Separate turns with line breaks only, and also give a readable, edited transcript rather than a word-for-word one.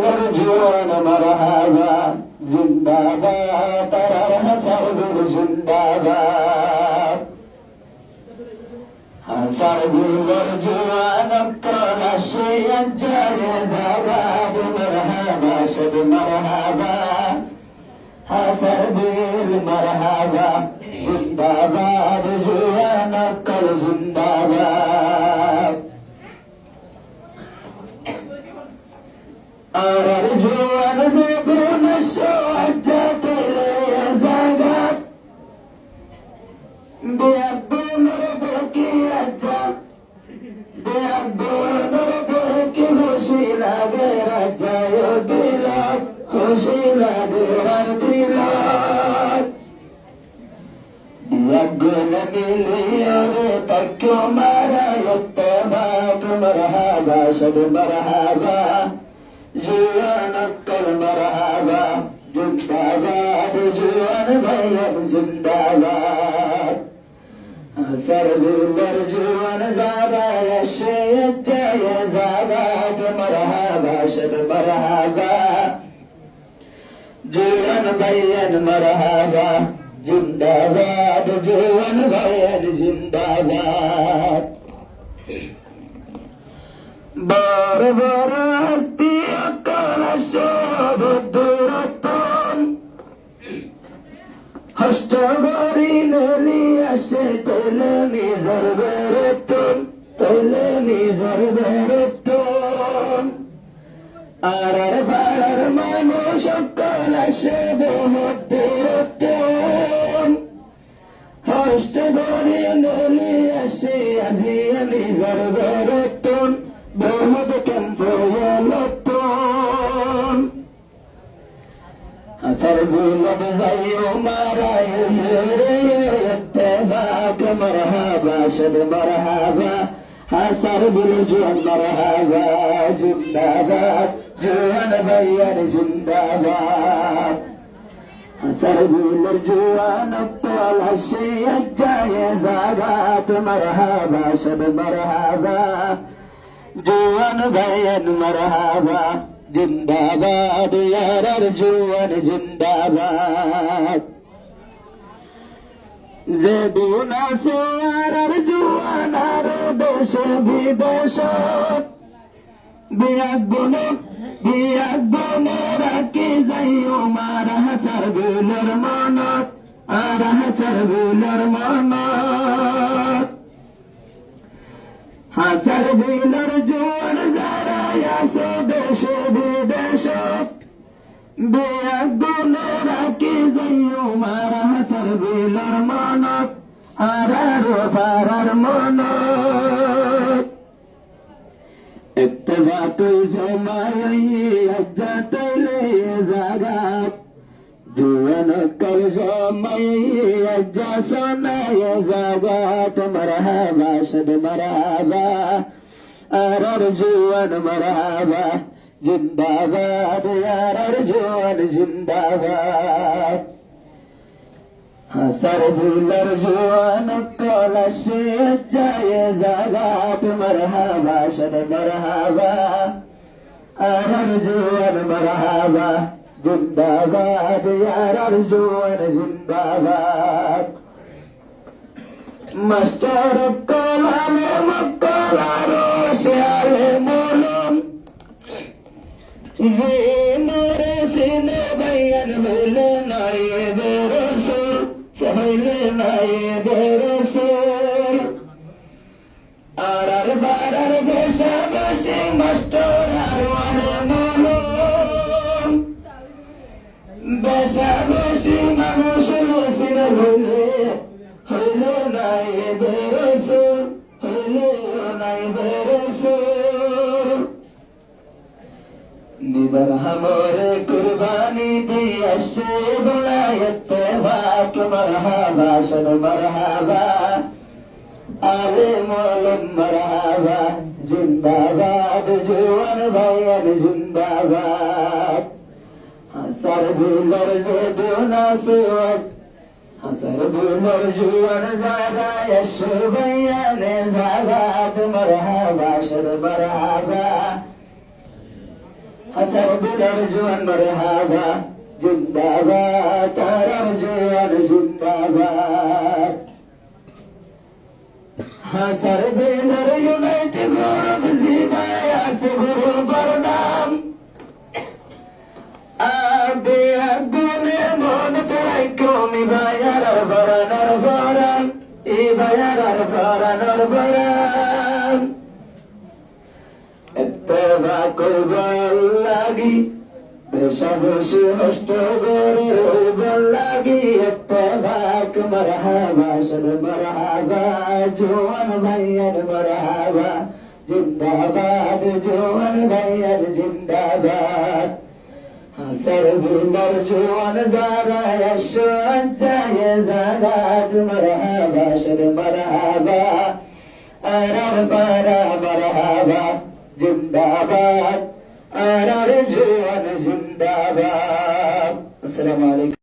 الجوان مرحبا زنداباد ترى حسر زنداباد حسر الجوان كل شيء جاي زاد مرحبا شد مرحبا حسر مرحبا زنداباد جوان كل زنداباد أرجو أن زبون الشوجة لي زاقات بيبو مربك يجاب بيبو مربك خشيلا غير جايو ديلات خشيلا غير ديلات يقول مليون تكو مرا يتفاق مرحبا شد مرحبا جوان اکل مرحبا زنداباد جوان بھائیب زنداباد سر بولر جوان زابا یشیت جای زاباد مرحبا شد مرحبا جوان بھائین مرحبا زنداباد جوان بھائین زنداباد بار بار ہستی اکل شب درتون ہشت باری نلی اشے تلمی زربرتون تلمی زربرتون آرار بارار مانوش اکل شب درتون ہشت باری نلی اشے ازیلی زربرتون بهد كم فيلتون أثر بلد زي مرا يتفاق مرحبا شد مرحبا حسر بالجوان مرحبا زنداباد جوان بيان زنداباد حسر بالجوان الطول الشيء الجاي زاغات مرحبا شد مرحبا جوان بھائین مرحبا زنداباد یارر جوان زنداباد زیدون سوارر جوان آر دیش بیدیشت بیاگونه راکی زیو مارا حسر بولر مانت آر حسر بولر مانت حسر بولر جوان زارا یاسو دیش بیدیشت بیاگونه راکی زیو مارا حسر بولر مانت آرار و فارار مانت اتفاق زمایی اجات لی زاگات جوان کل زمایی اجا سنای زاگات مرحبا شد مرحبا آرار جوان مرحبا زنداباد یارر جوان زنداباد حسر بولر جوان کل شیط جای زاگات مرحبا شد مرحبا آرار جوان مرحبا زنداباد یارر جوان زنداباد مستر کلام مکلارو سیال مولم زینور سین بیان ملنائی برسول سہلنائی برسول آرار بارار بشا بشی مستر آروان مولم بشا بشی منوش لسین হইলনাই বেরসুল হইলনাই বেরসুল নিজর হামরে কুরবানি দিয়া সে বলায়ত বাক মারহাবা শন মারহাবা আলে মোলম মারহাবা জিন্দাবাদ জওয়ান ভাইয়ান জিন্দাবাদ হাসার বুলর জেদুনা সুয়াদ حسر بولر جوان زادا يشبيان زاغات مرحبا شد مرحبا হাসান বিনার জোয়ান মারহাবা জিন্দাবাদ, তারার জোয়ান জিন্দাবাদ। হাসান বিনার ইউনাইটেড গৌরব জিমায় আছে গুরু বরনাম, আবে আগুনে মন তোরাই কমি ভাইয়ার বরানোর বরান, এ ভাইয়ার বরানোর বরান। এত্তেবা কইবার লাগি বেশাবসি হষ্ট গরে রইবার লাগি, এত্তেবা মারহাবা সদ মারহাবা, জোয়ান ভাইয়ার মারহাবা জিন্দাবাদ, জোয়ান ভাইয়ার জিন্দাবাদ। হাসার বিনার জোয়ান যারা যায় জাগাত মারহাবা সদ মারহাবা, আরার পারা মারহাবা জিন্দাবাদ, আরার জোয়ান জিন্দাবাদ। আসসালামু আলাইকুম।